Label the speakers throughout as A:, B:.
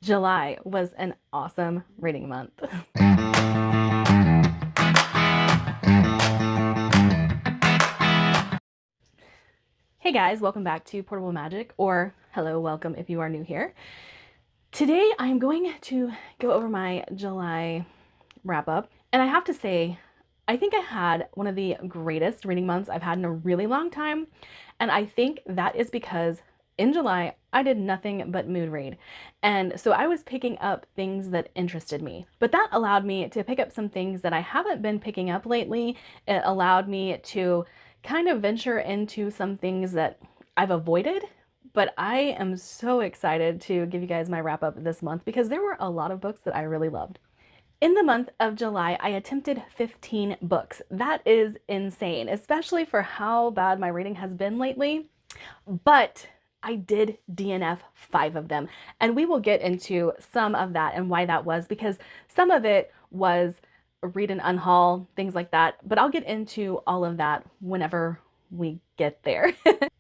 A: July was an awesome reading month. Hey guys, welcome back to Portable Magic, or hello, welcome if you are new here. Today I'm going to go over my July wrap up, and I have to say, I think I had one of the greatest reading months I've had in a really long time, and I think that is because in July I did nothing but mood read. And so I was picking up things that interested me. But that allowed me to pick up some things that I haven't been picking up lately. It allowed me to kind of venture into some things that I've avoided. But I am so excited to give you guys my wrap up this month because there were a lot of books that I really loved. In the month of July, I attempted 15 books. That is insane, especially for how bad my reading has been lately. But I did DNF 5 of them. And we will get into some of that and why that was, because some of it was read and unhaul, things like that. But I'll get into all of that whenever we get there.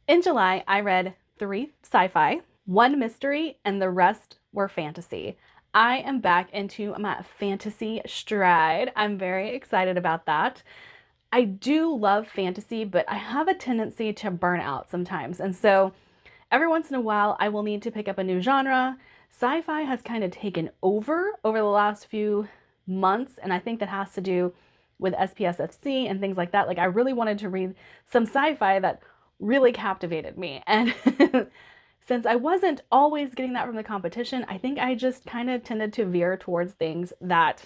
A: In July, I read 3 sci-fi, 1 mystery, and the rest were fantasy. I am back into my fantasy stride. I'm very excited about that. I do love fantasy, but I have a tendency to burn out sometimes. And so every once in a while, I will need to pick up a new genre. Sci-fi has kind of taken over the last few months, and I think that has to do with SPSFC and things like that. Like I really wanted to read some sci-fi that really captivated me. And since I wasn't always getting that from the competition, I think I just kind of tended to veer towards things that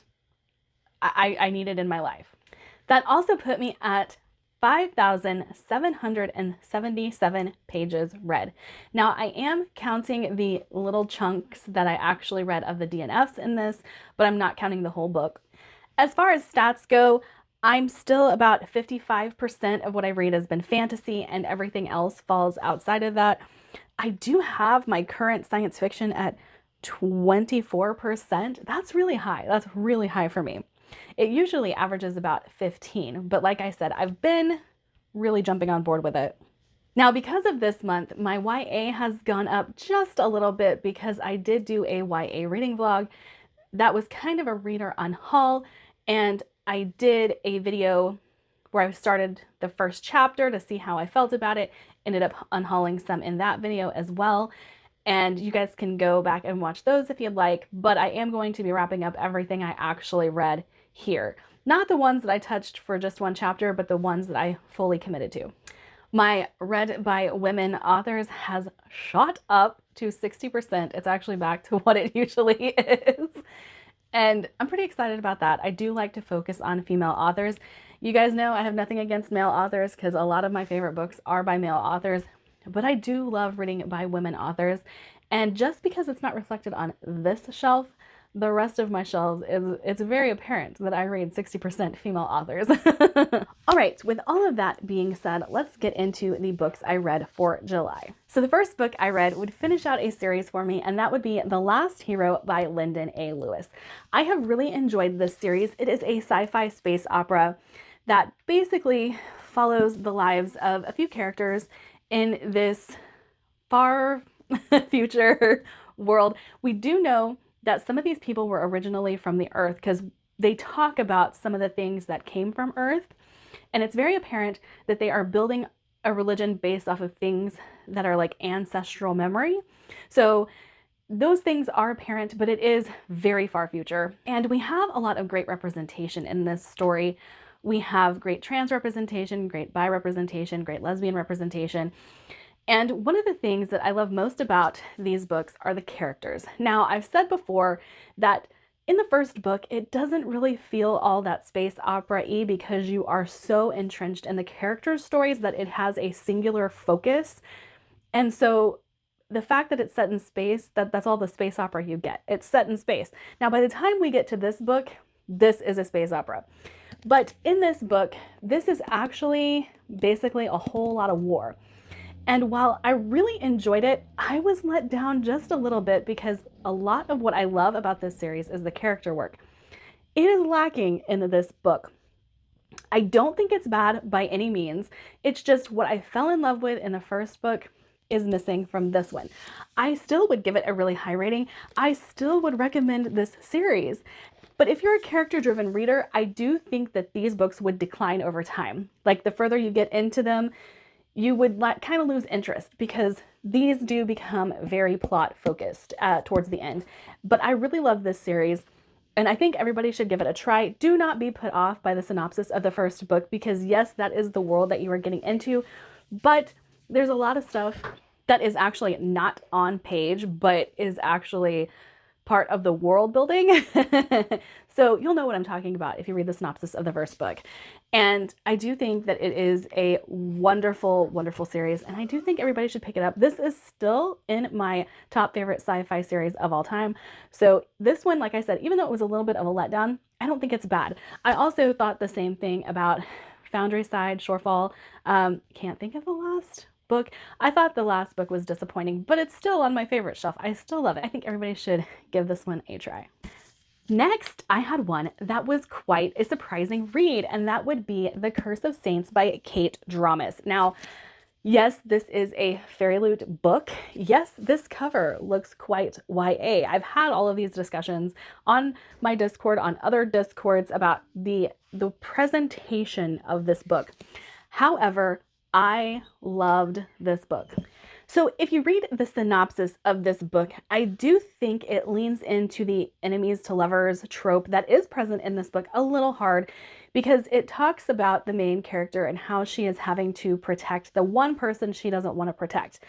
A: I needed in my life. That also put me at 5,777 pages read. Now, I am counting the little chunks that I actually read of the DNFs in this, but I'm not counting the whole book. As far as stats go, I'm still about 55% of what I read has been fantasy, and everything else falls outside of that. I do have my current science fiction at 24%. That's really high. That's really high for me. It usually averages about 15, but like I said, I've been really jumping on board with it. Now, because of this month, my YA has gone up just a little bit because I did do a YA reading vlog that was kind of a reader unhaul, and I did a video where I started the first chapter to see how I felt about it, ended up unhauling some in that video as well. And you guys can go back and watch those if you'd like, but I am going to be wrapping up everything I actually read here. Not the ones that I touched for just one chapter, but the ones that I fully committed to. My read by women authors has shot up to 60%. It's actually back to what it usually is. And I'm pretty excited about that. I do like to focus on female authors. You guys know I have nothing against male authors because a lot of my favorite books are by male authors, but I do love reading by women authors. And just because it's not reflected on this shelf, the rest of my shelves it's very apparent that I read 60% female authors. All right, with all of that being said, let's get into the books I read for July. So the first book I read would finish out a series for me, and that would be The Last Hero by Lyndon A. Lewis. I have really enjoyed this series. It is a sci-fi space opera that basically follows the lives of a few characters in this far future world. We do know that some of these people were originally from the Earth because they talk about some of the things that came from Earth. And it's very apparent that they are building a religion based off of things that are like ancestral memory. So those things are apparent, but it is very far future. And we have a lot of great representation in this story. We have great trans representation, great bi representation, great lesbian representation. And one of the things that I love most about these books are the characters. Now, I've said before that in the first book, it doesn't really feel all that space opera-y because you are so entrenched in the characters' stories that it has a singular focus. And so the fact that it's set in space, that's all the space opera you get. It's set in space. Now, by the time we get to this book, this is a space opera. But in this book, this is actually basically a whole lot of war. And while I really enjoyed it, I was let down just a little bit because a lot of what I love about this series is the character work. It is lacking in this book. I don't think it's bad by any means. It's just what I fell in love with in the first book is missing from this one. I still would give it a really high rating. I still would recommend this series. But if you're a character-driven reader, I do think that these books would decline over time. Like the further you get into them, you would kind of lose interest because these do become very plot focused towards the end. But I really love this series. And I think everybody should give it a try. Do not be put off by the synopsis of the first book because yes, that is the world that you are getting into, but there's a lot of stuff that is actually not on page, but is actually part of the world building. So you'll know what I'm talking about if you read the synopsis of the first book. And I do think that it is a wonderful, wonderful series. And I do think everybody should pick it up. This is still in my top favorite sci-fi series of all time. So this one, like I said, even though it was a little bit of a letdown, I don't think it's bad. I also thought the same thing about Foundryside, Shorefall. Can't think of the last book. I thought the last book was disappointing, but it's still on my favorite shelf. I still love it. I think everybody should give this one a try. Next, I had one that was quite a surprising read, and that would be The Curse of Saints by Kate Dramas. Now, yes, this is a FairyLoot book. Yes, this cover looks quite YA. I've had all of these discussions on my Discord, on other Discords about the presentation of this book. However, I loved this book. So if you read the synopsis of this book, I do think it leans into the enemies to lovers trope that is present in this book a little hard because it talks about the main character and how she is having to protect the one person she doesn't want to protect.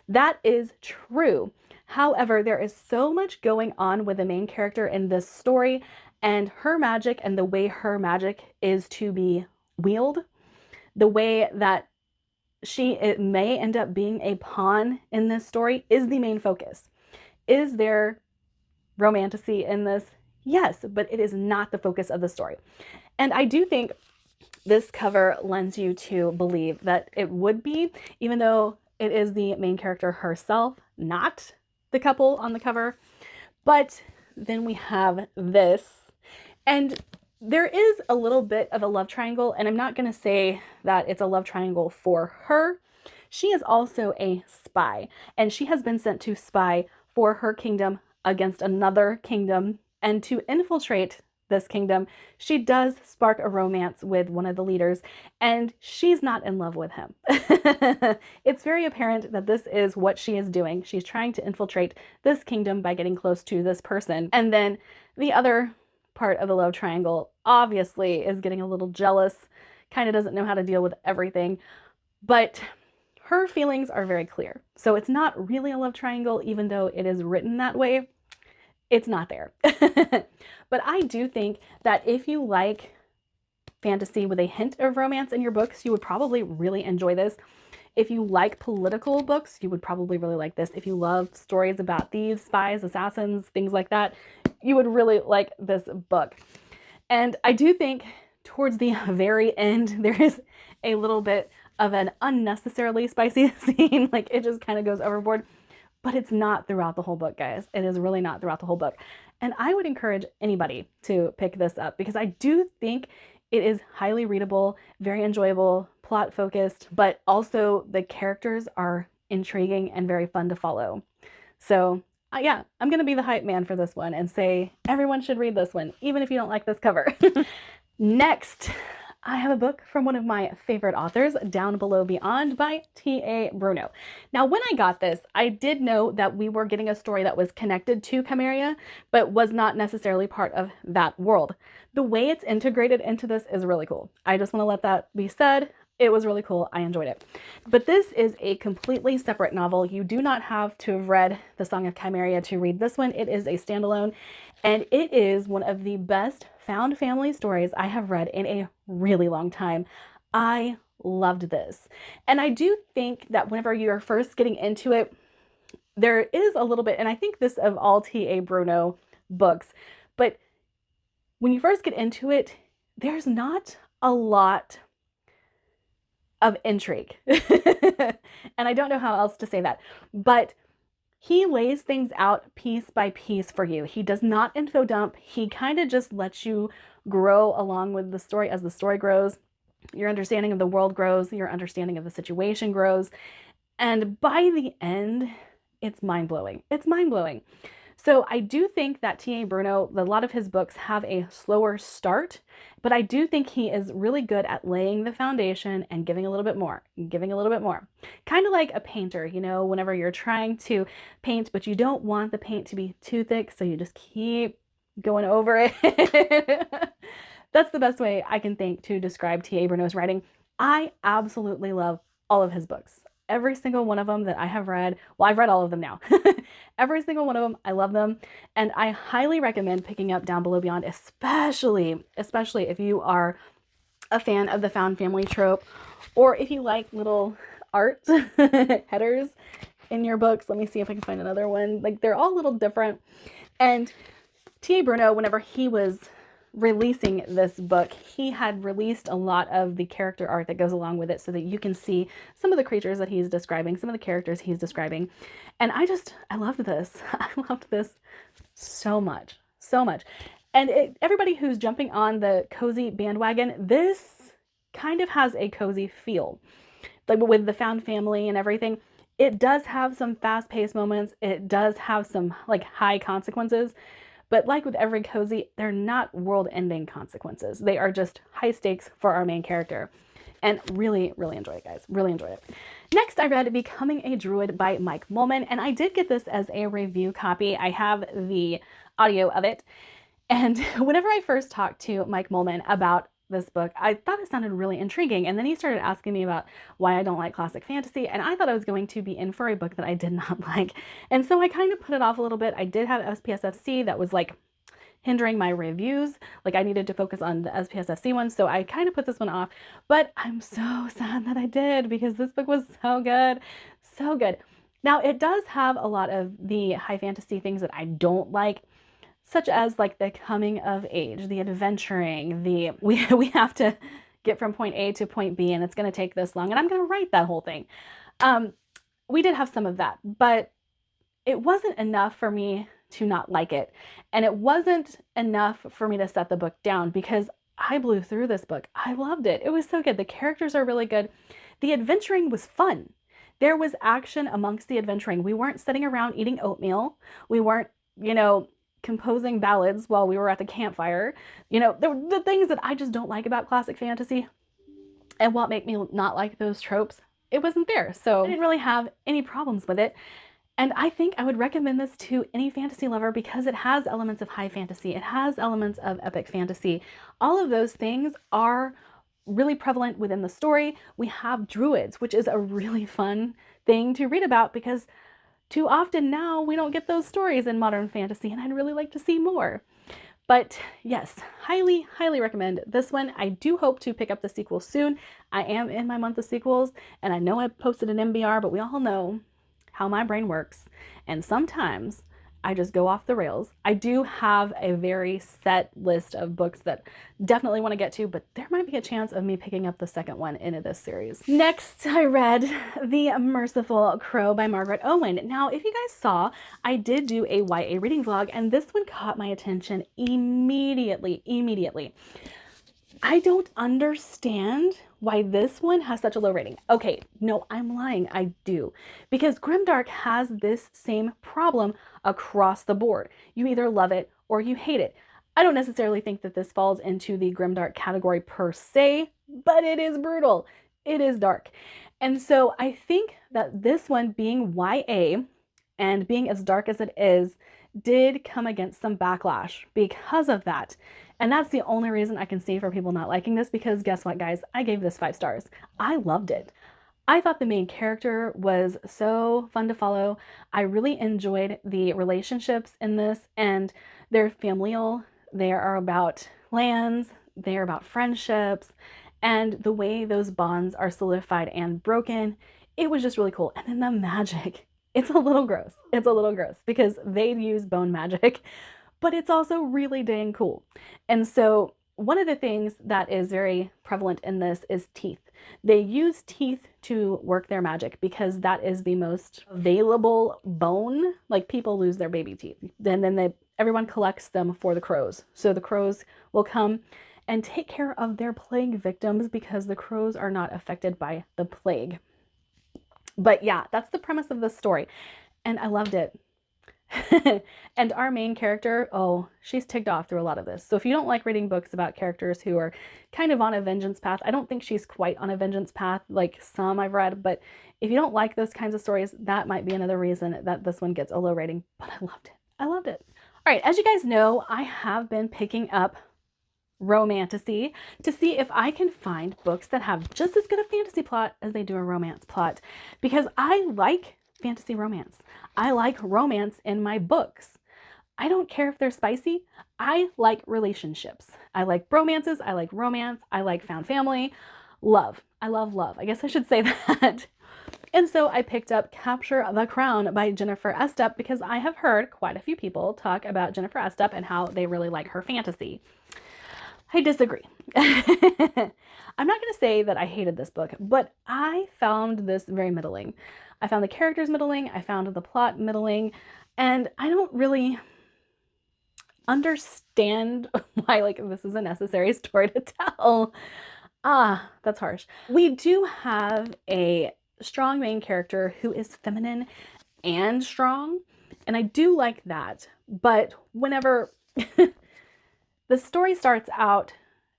A: That is true. However, there is so much going on with the main character in this story and her magic and the way her magic is to be wielded, the way that it may end up being a pawn in this story is the main focus. Is there romantasy in this? Yes, but it is not the focus of the story. And I do think this cover lends you to believe that it would be, even though it is the main character herself, not the couple on the cover. But then we have this, and there is a little bit of a love triangle, and I'm not going to say that it's a love triangle for her. She is also a spy, and she has been sent to spy for her kingdom against another kingdom. And to infiltrate this kingdom, she does spark a romance with one of the leaders, and she's not in love with him. It's very apparent that this is what she is doing. She's trying to infiltrate this kingdom by getting close to this person. And then the other part of the love triangle obviously is getting a little jealous, kind of doesn't know how to deal with everything, but her feelings are very clear. So it's not really a love triangle, even though it is written that way. It's not there. But I do think that if you like fantasy with a hint of romance in your books, you would probably really enjoy this. If you like political books, you would probably really like this. If you love stories about thieves, spies, assassins, things like that, you would really like this book. And I do think towards the very end, there is a little bit of an unnecessarily spicy scene. Like it just kind of goes overboard, but it's not throughout the whole book, guys. It is really not throughout the whole book. And I would encourage anybody to pick this up because I do think it is highly readable, very enjoyable, plot focused, but also the characters are intriguing and very fun to follow. So yeah, I'm going to be the hype man for this one and say everyone should read this one, even if you don't like this cover. Next, I have a book from one of my favorite authors, Down Below Beyond by T.A. Bruno. Now, when I got this, I did know that we were getting a story that was connected to Chimeria, but was not necessarily part of that world. The way it's integrated into this is really cool. I just want to let that be said. It was really cool. I enjoyed it. But this is a completely separate novel. You do not have to have read The Song of Chimeria to read this one. It is a standalone, and it is one of the best found family stories I have read in a really long time. I loved this. And I do think that whenever you're first getting into it, there is a little bit, and I think this of all T.A. Bruno books, but when you first get into it, there's not a lot of intrigue. And I don't know how else to say that, but he lays things out piece by piece for you. He does not info dump. He kind of just lets you grow along with the story as the story grows. Your understanding of the world grows. Your understanding of the situation grows. And by the end, it's mind-blowing. It's mind-blowing. So I do think that T.A. Bruno, a lot of his books have a slower start, but I do think he is really good at laying the foundation and giving a little bit more, giving a little bit more. Kind of like a painter, you know, whenever you're trying to paint, but you don't want the paint to be too thick, so you just keep going over it. That's the best way I can think to describe T.A. Bruno's writing. I absolutely love all of his books. Every single one of them that I have read, well, I've read all of them now. Every single one of them, I love them. And I highly recommend picking up Down Below Beyond, especially if you are a fan of the found family trope, or if you like little art headers in your books. Let me see if I can find another one. Like, they're all a little different. And T.A. Bruno, whenever he was releasing this book, he had released a lot of the character art that goes along with it so that you can see some of the creatures that he's describing, some of the characters he's describing. And I loved this. I loved this so much, so much. And everybody who's jumping on the cozy bandwagon, this kind of has a cozy feel. Like with the found family and everything, it does have some fast-paced moments. It does have some like high consequences. But like with every cozy, they're not world-ending consequences. They are just high stakes for our main character. And really, really enjoy it, guys. Really enjoy it. Next, I read Becoming a Druid by Mike Mullman, and I did get this as a review copy. I have the audio of it. And whenever I first talked to Mike Mullman about this book, I thought it sounded really intriguing. And then he started asking me about why I don't like classic fantasy. And I thought I was going to be in for a book that I did not like. And so I kind of put it off a little bit. I did have SPSFC that was like hindering my reviews. Like I needed to focus on the SPSFC one. So I kind of put this one off, but I'm so sad that I did because this book was so good. So good. Now it does have a lot of the high fantasy things that I don't like, such as like the coming of age, the adventuring, we have to get from point A to point B and it's going to take this long and I'm going to write that whole thing. We did have some of that, but it wasn't enough for me to not like it. And it wasn't enough for me to set the book down because I blew through this book. I loved it. It was so good. The characters are really good. The adventuring was fun. There was action amongst the adventuring. We weren't sitting around eating oatmeal. We weren't, composing ballads while we were at the campfire. There were the things that I just don't like about classic fantasy and what make me not like those tropes. It wasn't there. So I didn't really have any problems with it. And I think I would recommend this to any fantasy lover because it has elements of high fantasy. It has elements of epic fantasy. All of those things are really prevalent within the story. We have druids, which is a really fun thing to read about because too often now we don't get those stories in modern fantasy and I'd really like to see more. But yes, highly, highly recommend this one. I do hope to pick up the sequel soon. I am in my month of sequels and I know I posted an MBR, but we all know how my brain works. And sometimes I just go off the rails. I do have a very set list of books that definitely want to get to, but there might be a chance of me picking up the second one in this series. Next, I read The Merciful Crow by Margaret Owen. Now, if you guys saw, I did do a YA reading vlog, and this one caught my attention immediately. I don't understand why this one has such a low rating. Okay, no, I'm lying. I do. Because Grimdark has this same problem across the board. You either love it or you hate it. I don't necessarily think that this falls into the Grimdark category per se, but it is brutal. It is dark. And so I think that this one being YA and being as dark as it is did come against some backlash because of that. And that's the only reason I can see for people not liking this, because guess what, guys? I gave this 5 stars. I loved it. I thought the main character was so fun to follow. I really enjoyed the relationships in this, and they're familial. They are about lands. They're about friendships, and the way those bonds are solidified and broken. It was just really cool. And then the magic. It's a little gross. It's a little gross because they use bone magic, but it's also really dang cool. And so one of the things that is very prevalent in this is teeth. They use teeth to work their magic because that is the most available bone. Like people lose their baby teeth. Then everyone collects them for the crows. So the crows will come and take care of their plague victims because the crows are not affected by the plague. But yeah, that's the premise of this story. And I loved it. And our main character, oh, she's ticked off through a lot of this. So if you don't like reading books about characters who are kind of on a vengeance path, I don't think she's quite on a vengeance path like some I've read, but if you don't like those kinds of stories, that might be another reason that this one gets a low rating. But I loved it. I loved it. All right, as you guys know, I have been picking up romantasy to see if I can find books that have just as good a fantasy plot as they do a romance plot, because I like fantasy romance. I like romance in my books. I don't care if they're spicy. I like relationships. I like bromances. I like romance. I like found family. Love. I love love. I guess I should say that. And so I picked up Capture the Crown by Jennifer Estep because I have heard quite a few people talk about Jennifer Estep and how they really like her fantasy. I disagree. I'm not going to say that I hated this book, but I found this very middling. I found the characters middling, I found the plot middling, and I don't really understand why like this is a necessary story to tell. Ah, that's harsh. We do have a strong main character who is feminine and strong, and I do like that. But whenever the story starts out,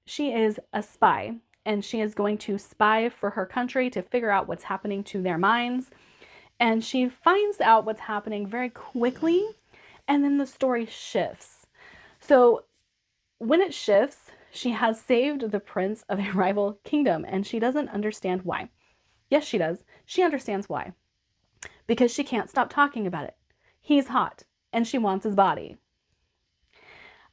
A: she is a spy, and she is going to spy for her country to figure out what's happening to their minds. And she finds out what's happening very quickly, and then the story shifts. So when it shifts, she has saved the prince of a rival kingdom, and she doesn't understand why. Yes, she does. She understands why. Because she can't stop talking about it. He's hot, and she wants his body.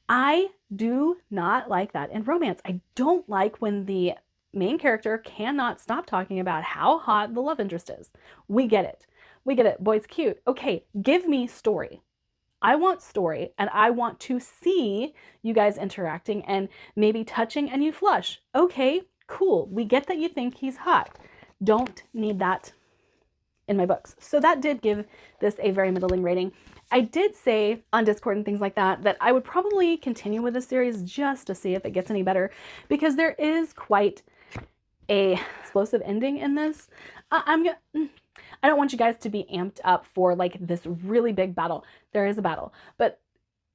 A: I do not like that in romance. I don't like when the main character cannot stop talking about how hot the love interest is. We get it. We get it. Boy's cute. Okay, give me story. I want story, and I want to see you guys interacting and maybe touching and you flush. Okay, cool. We get that you think he's hot. Don't need that in my books. So that did give this a very middling rating. I did say on Discord and things like that that I would probably continue with this series just to see if it gets any better, because there is quite a explosive ending in this. I don't want you guys to be amped up for like this really big battle. There is a battle, but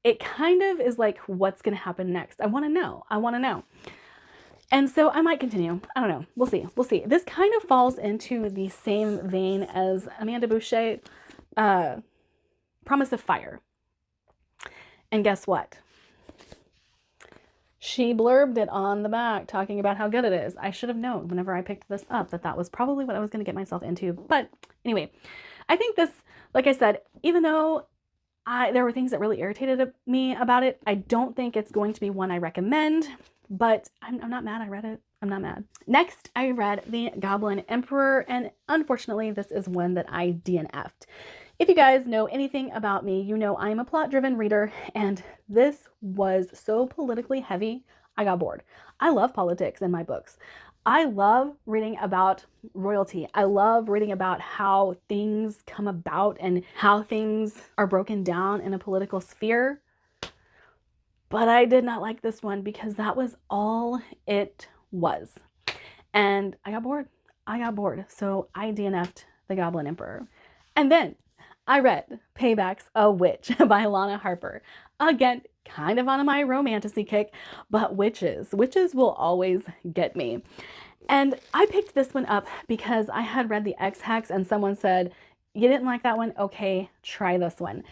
A: it kind of is like, what's going to happen next? I want to know. I want to know. And so I might continue. I don't know. We'll see. We'll see. This kind of falls into the same vein as Amanda Boucher, Promise of Fire. And guess what? She blurbed it on the back talking about how good it is. I should have known whenever I picked this up that that was probably what I was going to get myself into. But anyway, I think this, like I said, even though there were things that really irritated me about it, I don't think it's going to be one I recommend, but I'm not mad I read it. I'm not mad. Next, I read The Goblin Emperor, and unfortunately, this is one that I DNF'd. If you guys know anything about me, you know I'm a plot-driven reader, and this was so politically heavy, I got bored. I love politics in my books. I love reading about royalty. I love reading about how things come about and how things are broken down in a political sphere. But I did not like this one because that was all it was. And I got bored. I got bored. So I DNF'd The Goblin Emperor. And then I read Payback's a Witch by Lana Harper. Again, kind of on my romantasy kick, but witches will always get me. And I picked this one up because I had read The Ex-Hex and someone said, you didn't like that one? Okay, try this one.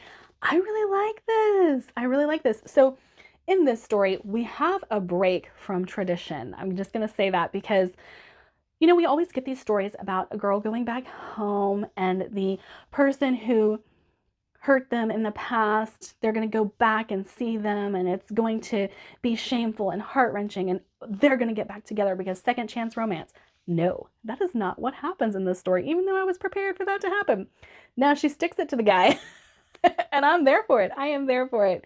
A: I really like this. I really like this. So in this story, we have a break from tradition. I'm just going to say that because you know, we always get these stories about a girl going back home and the person who hurt them in the past, they're going to go back and see them, and it's going to be shameful and heart-wrenching, and they're going to get back together because second chance romance. No, that is not what happens in this story, even though I was prepared for that to happen. Now she sticks it to the guy, and I'm there for it. I am there for it.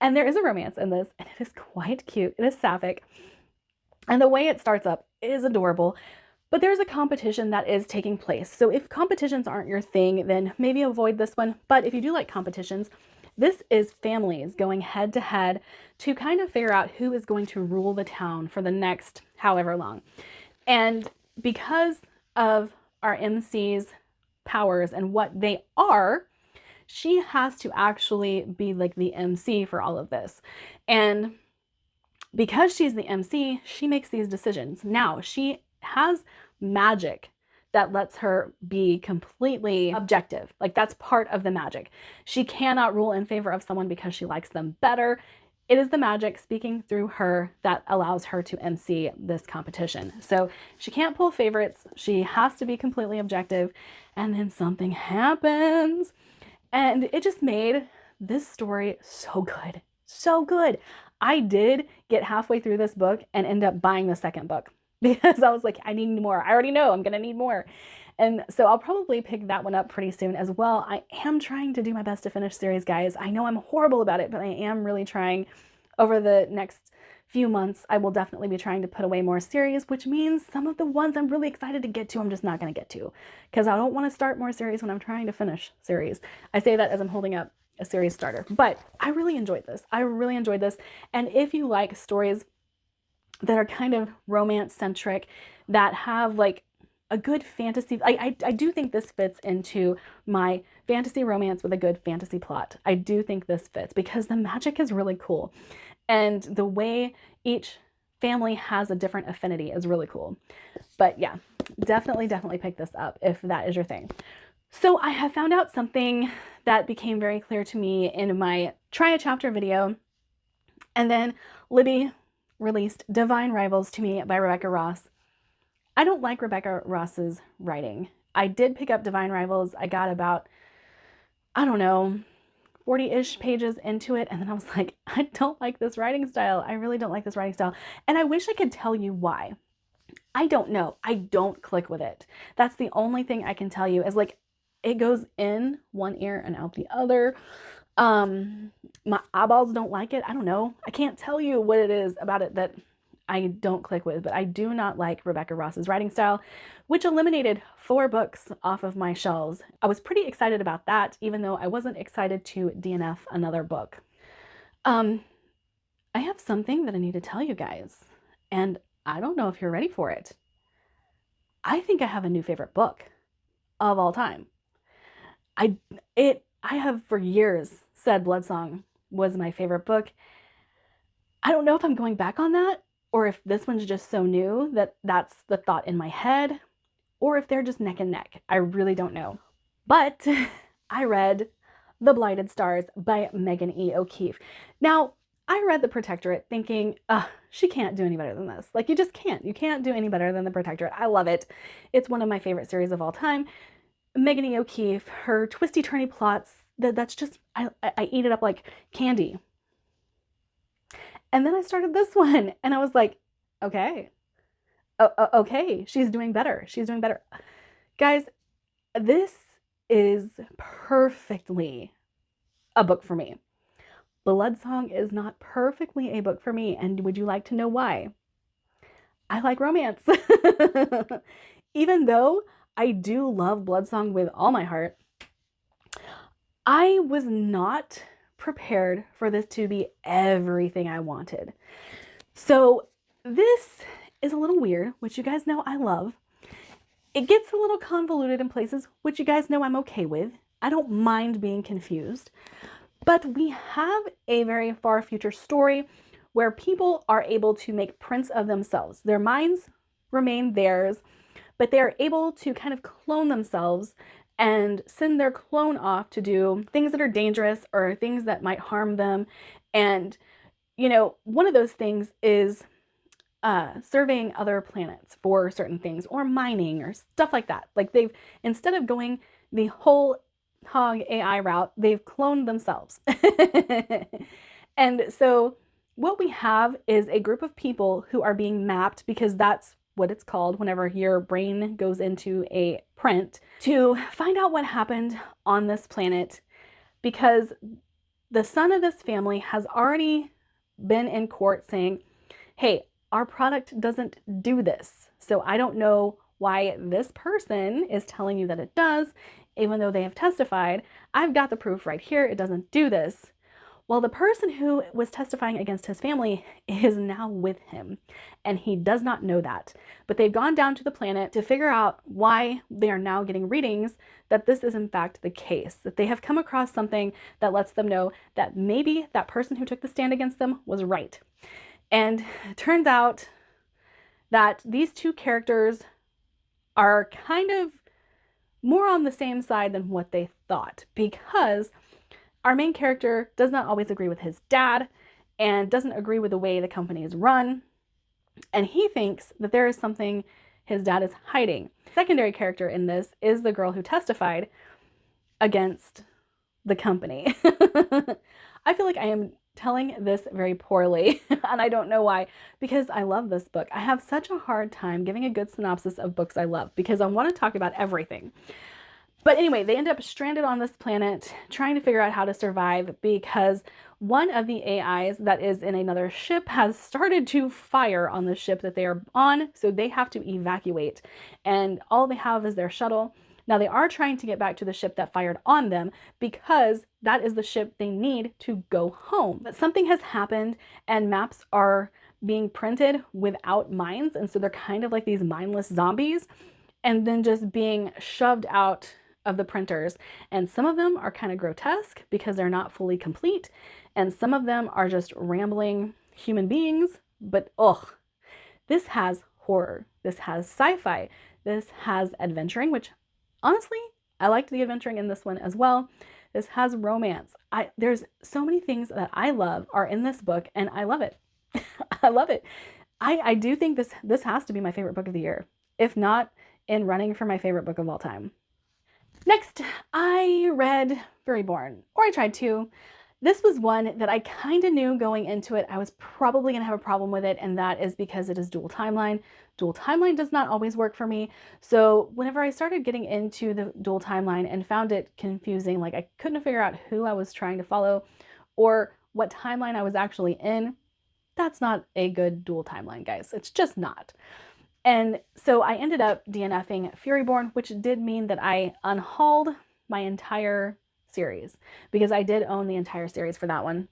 A: And there is a romance in this, and it is quite cute. It is sapphic. And the way it starts up is adorable. But there's a competition that is taking place. So if competitions aren't your thing, then maybe avoid this one. But if you do like competitions, this is families going head to head to kind of figure out who is going to rule the town for the next however long. And because of our MC's powers and what they are, she has to actually be like the MC for all of this. And because she's the MC, she makes these decisions. Now, she has magic that lets her be completely objective. Like, that's part of the magic. She cannot rule in favor of someone because she likes them better. It is the magic speaking through her that allows her to MC this competition. So she can't pull favorites. She has to be completely objective. And then something happens. And it just made this story so good. So good. I did get halfway through this book and end up buying the second book because I was like, I need more. I already know I'm going to need more. And so I'll probably pick that one up pretty soon as well. I am trying to do my best to finish series, guys. I know I'm horrible about it, but I am really trying. Over the next few months, I will definitely be trying to put away more series, which means some of the ones I'm really excited to get to, I'm just not going to get to because I don't want to start more series when I'm trying to finish series. I say that as I'm holding up a series starter, but I really enjoyed this. I really enjoyed this. And if you like stories that are kind of romance centric, that have like a good fantasy, I do think this fits into my fantasy romance with a good fantasy plot. I do think this fits because the magic is really cool. And the way each family has a different affinity is really cool. But yeah, definitely pick this up if that is your thing. So I have found out something that became very clear to me in my try a chapter video. And then Libby released Divine Rivals to me by Rebecca Ross. I don't like Rebecca Ross's writing. I did pick up Divine Rivals. I got about, I don't know, 40-ish pages into it. And then I was like, I don't like this writing style. I really don't like this writing style. And I wish I could tell you why. I don't know. I don't click with it. That's the only thing I can tell you is like, it goes in one ear and out the other. My eyeballs don't like it. I don't know. I can't tell you what it is about it that I don't click with, but I do not like Rebecca Ross's writing style, which eliminated 4 books off of my shelves. I was pretty excited about that, even though I wasn't excited to DNF another book. I have something that I need to tell you guys, and I don't know if you're ready for it. I think I have a new favorite book of all time. I have for years said Bloodsong was my favorite book. I don't know if I'm going back on that, or if this one's just so new that that's the thought in my head, or if they're just neck and neck. I really don't know. But I read The Blighted Stars by Megan E. O'Keefe. Now, I read The Protectorate thinking, she can't do any better than this. Like, you just can't. You can't do any better than The Protectorate. I love it. It's one of my favorite series of all time. Megan E. O'Keefe, her twisty, turny plots, that's just, I eat it up like candy. And then I started this one and I was like, okay, okay, she's doing better. She's doing better. Guys, this is perfectly a book for me. Bloodsong is not perfectly a book for me. And would you like to know why? I like romance. Even though I do love Bloodsong with all my heart, I was not prepared for this to be everything I wanted. So this is a little weird, which you guys know I love. It gets a little convoluted in places, which you guys know I'm okay with. I don't mind being confused. But we have a very far future story where people are able to make prints of themselves. Their minds remain theirs, but they are able to kind of clone themselves and send their clone off to do things that are dangerous or things that might harm them. And, you know, one of those things is surveying other planets for certain things, or mining or stuff like that. Like, they've, instead of going the whole hog AI route, they've cloned themselves. And so what we have is a group of people who are being mapped, because that's what it's called whenever your brain goes into a print, to find out what happened on this planet, because the son of this family has already been in court saying, hey, our product doesn't do this. So I don't know why this person is telling you that it does, even though they have testified. I've got the proof right here. It doesn't do this. Well, the person who was testifying against his family is now with him, and he does not know that. But they've gone down to the planet to figure out why they are now getting readings that this is in fact the case, that they have come across something that lets them know that maybe that person who took the stand against them was right. And it turns out that these two characters are kind of more on the same side than what they thought, because our main character does not always agree with his dad and doesn't agree with the way the company is run. And he thinks that there is something his dad is hiding. Secondary character in this is the girl who testified against the company. I feel like I am telling this very poorly, and I don't know why, because I love this book. I have such a hard time giving a good synopsis of books I love because I want to talk about everything. But anyway, they end up stranded on this planet trying to figure out how to survive because one of the AIs that is in another ship has started to fire on the ship that they are on, so they have to evacuate. And all they have is their shuttle. Now, they are trying to get back to the ship that fired on them because that is the ship they need to go home. But something has happened and maps are being printed without minds, and so they're kind of like these mindless zombies and then just being shoved out of the printers. And some of them are kind of grotesque because they're not fully complete, and some of them are just rambling human beings. But this has horror, this has sci-fi, this has adventuring, which honestly I liked the adventuring in this one as well. This has romance. There's so many things that I love are in this book, and I love it. I love it. I do think this has to be my favorite book of the year, if not in running for my favorite book of all time. Next, I read Furyborn, or I tried to. This was one that I kind of knew going into it I was probably going to have a problem with it, and that is because it is dual timeline. Dual timeline does not always work for me. So whenever I started getting into the dual timeline and found it confusing, like I couldn't figure out who I was trying to follow or what timeline I was actually in, that's not a good dual timeline, guys. It's just not. And so I ended up DNFing Furyborn, which did mean that I unhauled my entire series because I did own the entire series for that one.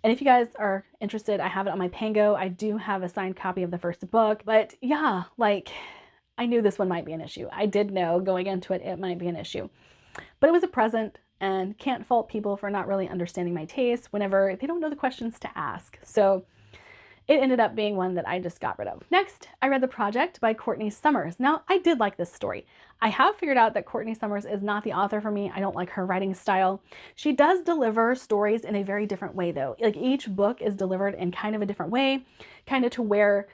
A: And if you guys are interested, I have it on my Pango. I do have a signed copy of the first book, but yeah, like I knew this one might be an issue. I did know going into it, it might be an issue, but it was a present and can't fault people for not really understanding my taste whenever they don't know the questions to ask. So it ended up being one that I just got rid of. Next, I read The Project by Courtney Summers. Now, I did like this story. I have figured out that Courtney Summers is not the author for me. I don't like her writing style. She does deliver stories in a very different way, though. Like each book is delivered in kind of a different way, kind of to where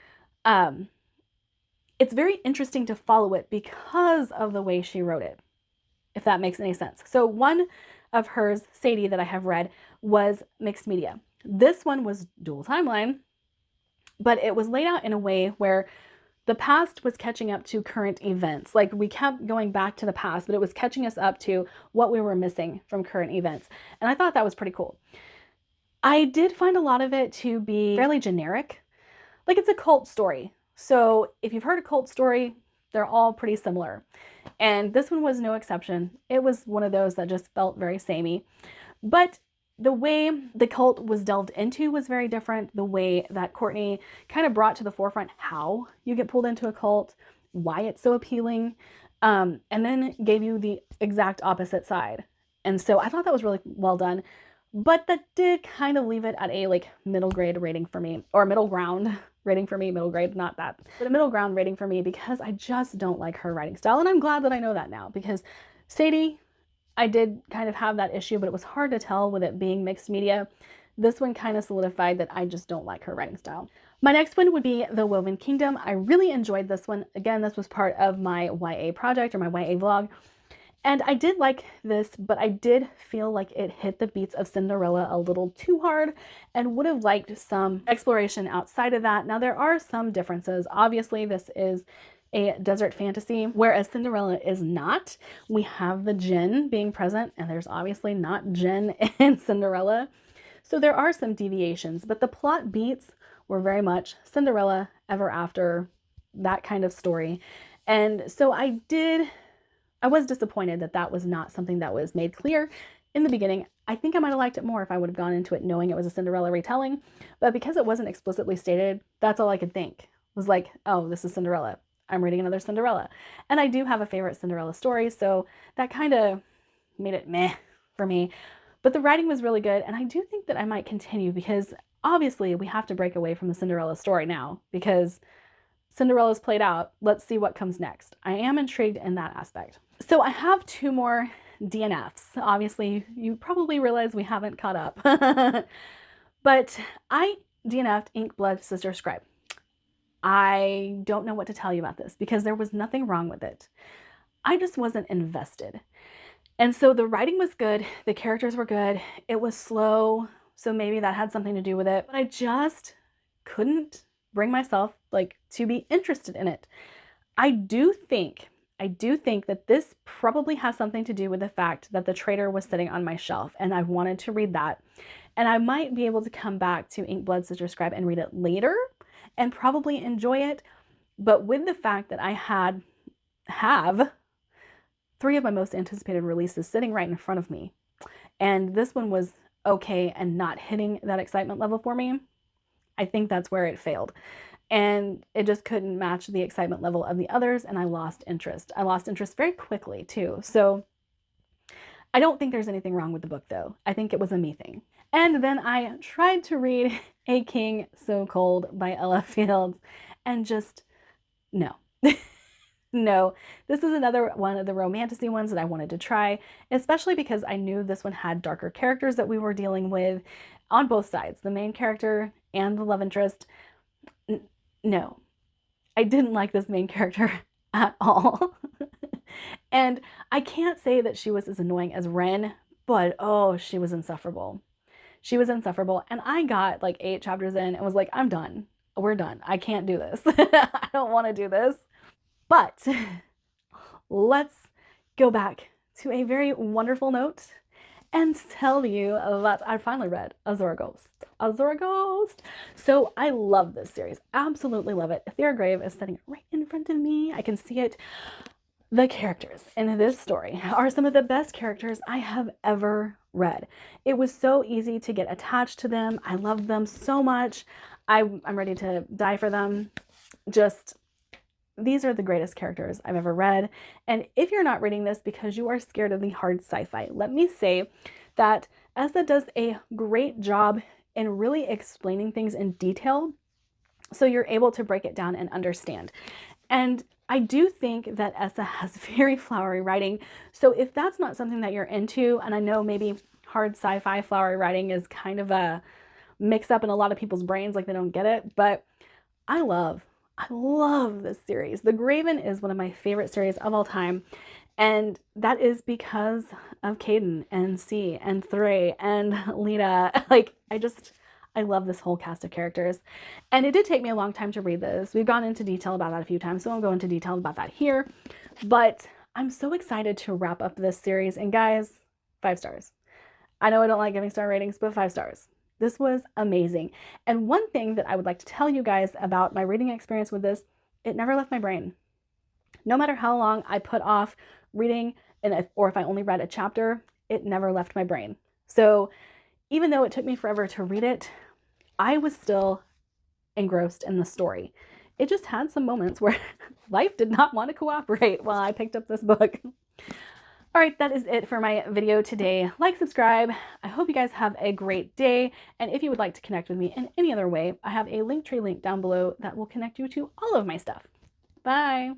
A: it's very interesting to follow it because of the way she wrote it, if that makes any sense. So one of hers, Sadie, that I have read was mixed media. This one was dual timeline, but it was laid out in a way where the past was catching up to current events. Like we kept going back to the past, but it was catching us up to what we were missing from current events. And I thought that was pretty cool. I did find a lot of it to be fairly generic. Like it's a cult story. So if you've heard a cult story, they're all pretty similar. And this one was no exception. It was one of those that just felt very samey. But the way the cult was delved into was very different. The way that Courtney kind of brought to the forefront how you get pulled into a cult, why it's so appealing, and then gave you the exact opposite side. And so I thought that was really well done, but that did kind of leave it at a like middle grade rating for me, or middle ground rating for me, middle grade, not that, but a middle ground rating for me because I just don't like her writing style. And I'm glad that I know that now because Sadie, I did kind of have that issue, but it was hard to tell with it being mixed media. This one kind of solidified that I just don't like her writing style. My next one would be The Woven Kingdom. I really enjoyed this one. Again, this was part of my YA project or my YA vlog. And I did like this, but I did feel like it hit the beats of Cinderella a little too hard and would have liked some exploration outside of that. Now, there are some differences. Obviously, this is a desert fantasy, whereas Cinderella is not. We have the djinn being present, and there's obviously not djinn in Cinderella. So there are some deviations, but the plot beats were very much Cinderella, Ever After, that kind of story. And so I was disappointed that that was not something that was made clear in the beginning. I think I might have liked it more if I would have gone into it knowing it was a Cinderella retelling, but because it wasn't explicitly stated, that's all I could think. It was like, oh, this is Cinderella. I'm reading another Cinderella. And I do have a favorite Cinderella story, so that kind of made it meh for me. But the writing was really good, and I do think that I might continue because obviously we have to break away from the Cinderella story now because Cinderella's played out. Let's see what comes next. I am intrigued in that aspect. So I have 2 more DNFs. Obviously, you probably realize we haven't caught up. But I DNF'd Ink Blood Sister Scribe. I don't know what to tell you about this because there was nothing wrong with it. I just wasn't invested. And so the writing was good, the characters were good, it was slow, so maybe that had something to do with it, but I just couldn't bring myself to be interested in it. I do think that this probably has something to do with the fact that The Traitor was sitting on my shelf and I wanted to read that. And I might be able to come back to Ink Blood Sister Scribe and read it later and probably enjoy it. But with the fact that I have 3 of my most anticipated releases sitting right in front of me, and this one was okay and not hitting that excitement level for me, I think that's where it failed. And it just couldn't match the excitement level of the others, and I lost interest. I lost interest very quickly too. So I don't think there's anything wrong with the book though. I think it was a me thing. And then I tried to read A King So Cold by Ella Fields and just no. No, this is another one of the romantasy ones that I wanted to try, especially because I knew this one had darker characters that we were dealing with on both sides, the main character and the love interest. No, I didn't like this main character at all. And I can't say that she was as annoying as Ren, but oh, she was insufferable. She was insufferable. And I got 8 chapters in and was like, I'm done. We're done. I can't do this. I don't want to do this. But let's go back to a very wonderful note and tell you that I finally read Azura Ghost. Azura Ghost! So I love this series. Absolutely love it. Ethera Grave is sitting right in front of me. I can see it. The characters in this story are some of the best characters I have ever read. It was so easy to get attached to them. I loved them so much. I'm ready to die for them. These are the greatest characters I've ever read. And if you're not reading this because you are scared of the hard sci-fi, let me say that Essa does a great job in really explaining things in detail so you're able to break it down and understand. And I do think that Essa has very flowery writing. So if that's not something that you're into, and I know maybe hard sci-fi flowery writing is kind of a mix up in a lot of people's brains, they don't get it, but I love this series. The Graven is one of my favorite series of all time, and that is because of Caden and C and Thray and Lena. I love this whole cast of characters, and it did take me a long time to read this. We've gone into detail about that a few times, so I won't go into detail about that here, but I'm so excited to wrap up this series, and guys, 5 stars. I know I don't like giving star ratings, but 5 stars. This was amazing. And one thing that I would like to tell you guys about my reading experience with this, it never left my brain. No matter how long I put off reading, or if I only read a chapter, it never left my brain. So even though it took me forever to read it, I was still engrossed in the story. It just had some moments where life did not want to cooperate while I picked up this book. All right, that is it for my video today. Like, subscribe. I hope you guys have a great day. And if you would like to connect with me in any other way, I have a Linktree link down below that will connect you to all of my stuff. Bye.